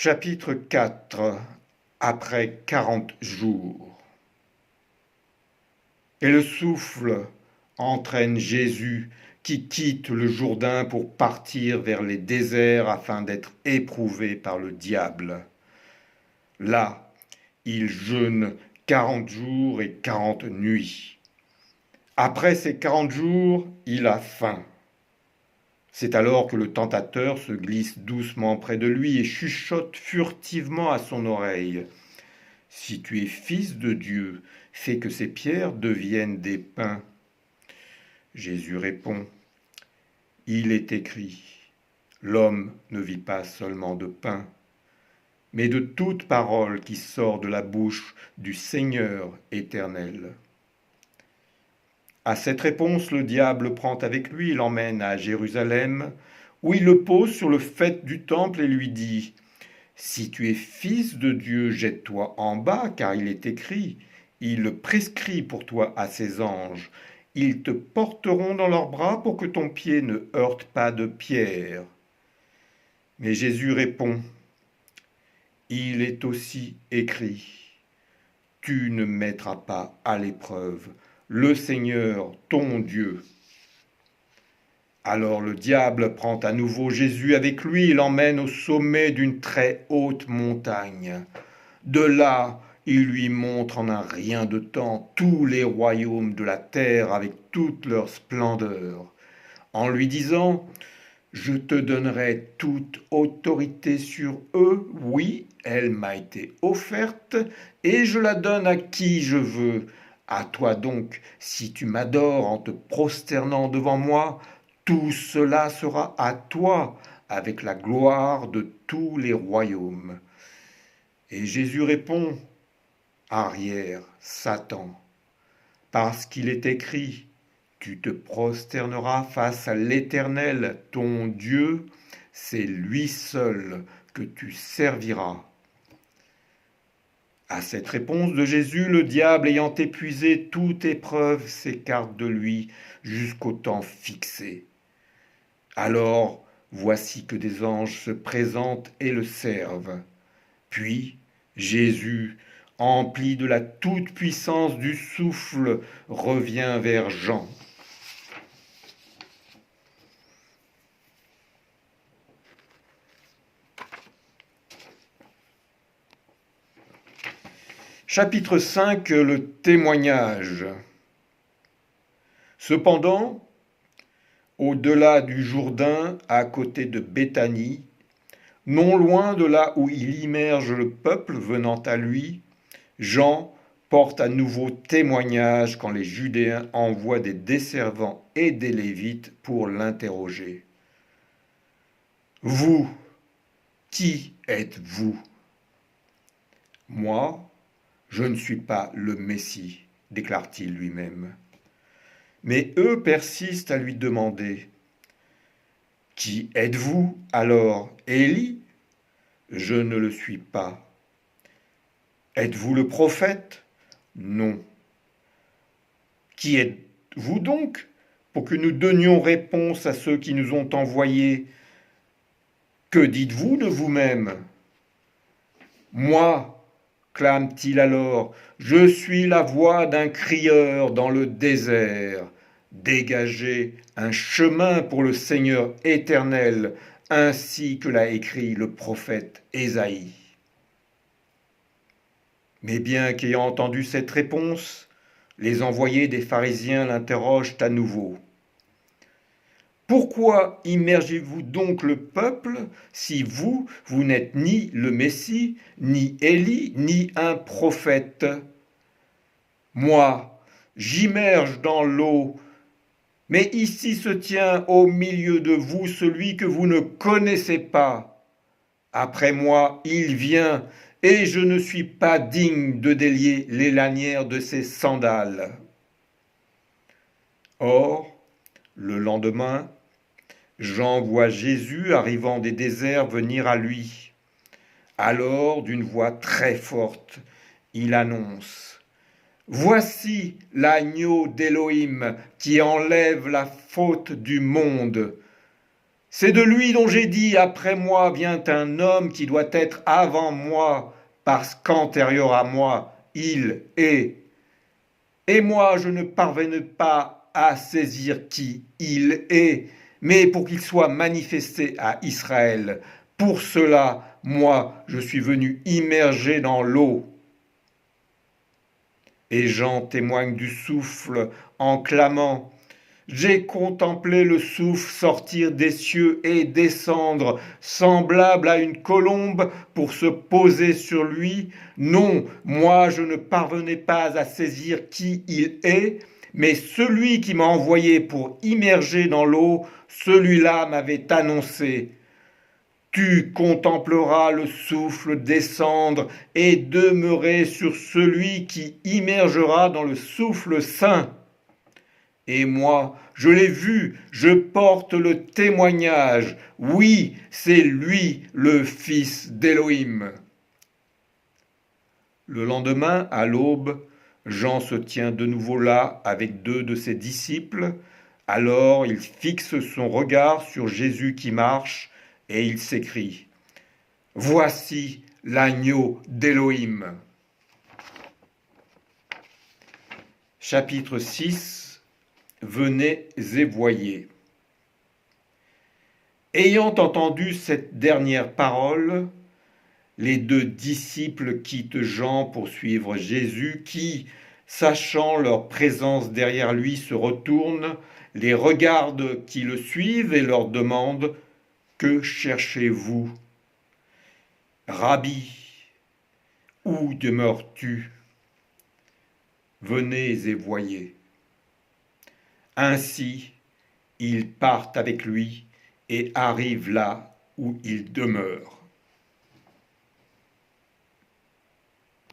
Chapitre 4. Après 40 jours. Et le souffle entraîne Jésus qui quitte le Jourdain pour partir vers les déserts afin d'être éprouvé par le diable. Là, il jeûne 40 jours et 40 nuits. Après ces 40 jours, il a faim. C'est alors que le tentateur se glisse doucement près de lui et chuchote furtivement à son oreille. « Si tu es fils de Dieu, fais que ces pierres deviennent des pains. » Jésus répond, « Il est écrit, l'homme ne vit pas seulement de pain, mais de toute parole qui sort de la bouche du Seigneur éternel. » À cette réponse, le diable prend avec lui et l'emmène à Jérusalem, où il le pose sur le faîte du temple et lui dit, « Si tu es fils de Dieu, jette-toi en bas, car il est écrit, il le prescrit pour toi à ses anges. Ils te porteront dans leurs bras pour que ton pied ne heurte pas de pierre. » Mais Jésus répond, « Il est aussi écrit, tu ne mettras pas à l'épreuve le Seigneur, ton Dieu. » Alors le diable prend à nouveau Jésus avec lui et l'emmène au sommet d'une très haute montagne. De là, il lui montre en un rien de temps tous les royaumes de la terre avec toute leur splendeur, en lui disant, « Je te donnerai toute autorité sur eux, oui, elle m'a été offerte, et je la donne à qui je veux. À toi donc, si tu m'adores en te prosternant devant moi, tout cela sera à toi, avec la gloire de tous les royaumes. » Et Jésus répond, « Arrière, Satan, parce qu'il est écrit, tu te prosterneras face à l'Éternel, ton Dieu, c'est lui seul que tu serviras. » À cette réponse de Jésus, le diable, ayant épuisé toute épreuve, s'écarte de lui jusqu'au temps fixé. Alors, voici que des anges se présentent et le servent. Puis, Jésus, empli de la toute-puissance du souffle, revient vers Jean. Chapitre 5, le témoignage. Cependant, au-delà du Jourdain, à côté de Béthanie, non loin de là où il immerge le peuple venant à lui, Jean porte à nouveau témoignage quand les Judéens envoient des desservants et des Lévites pour l'interroger. « Vous, qui êtes-vous ? » ?»« Moi, je ne suis pas le Messie, déclare-t-il lui-même. Mais eux persistent à lui demander, « Qui êtes-vous alors, Élie ? » ?»« Je ne le suis pas. »« Êtes-vous le prophète ? » ?»« Non. »« Qui êtes-vous donc, pour que nous donnions réponse à ceux qui nous ont envoyés ? Que dites-vous de vous-même ? » ?»« Moi, clame-t-il alors, je suis la voix d'un crieur dans le désert. Dégagez un chemin pour le Seigneur éternel, ainsi que l'a écrit le prophète Ésaïe. » Mais bien qu'ayant entendu cette réponse, les envoyés des pharisiens l'interrogent à nouveau. « Pourquoi immergez-vous donc le peuple si vous n'êtes ni le Messie, ni Élie, ni un prophète ? Moi, j'immerge dans l'eau, mais ici se tient au milieu de vous celui que vous ne connaissez pas. Après moi, il vient, et je ne suis pas digne de délier les lanières de ses sandales. » Or, le lendemain, Jean voit Jésus arrivant des déserts venir à lui. Alors, d'une voix très forte, il annonce, « Voici l'agneau d'Élohim qui enlève la faute du monde. C'est de lui dont j'ai dit, après moi vient un homme qui doit être avant moi, parce qu'antérieur à moi, il est. Et moi, je ne parvenais pas à saisir qui il est, mais pour qu'il soit manifesté à Israël. Pour cela, moi, je suis venu immerger dans l'eau. Et Jean témoigne du souffle en clamant: j'ai contemplé le souffle sortir des cieux et descendre, semblable à une colombe, pour se poser sur lui. Non, moi je ne parvenais pas à saisir qui il est, mais celui qui m'a envoyé pour immerger dans l'eau, celui-là m'avait annoncé: tu contempleras le souffle descendre et demeurer sur celui qui immergera dans le souffle saint. Et moi, je l'ai vu, je porte le témoignage. Oui, c'est lui le Fils d'Élohim. Le lendemain, à l'aube, Jean se tient de nouveau là avec 2 de ses disciples. Alors il fixe son regard sur Jésus qui marche et il s'écrie: voici l'agneau d'Élohim. Chapitre 6. Venez et voyez. Ayant entendu cette dernière parole, les 2 disciples quittent Jean pour suivre Jésus qui, sachant leur présence derrière lui, se retourne, les regarde qui le suivent et leur demande: que cherchez-vous? Rabbi, où demeures-tu? Venez et voyez. Ainsi, ils partent avec lui et arrivent là où il demeure.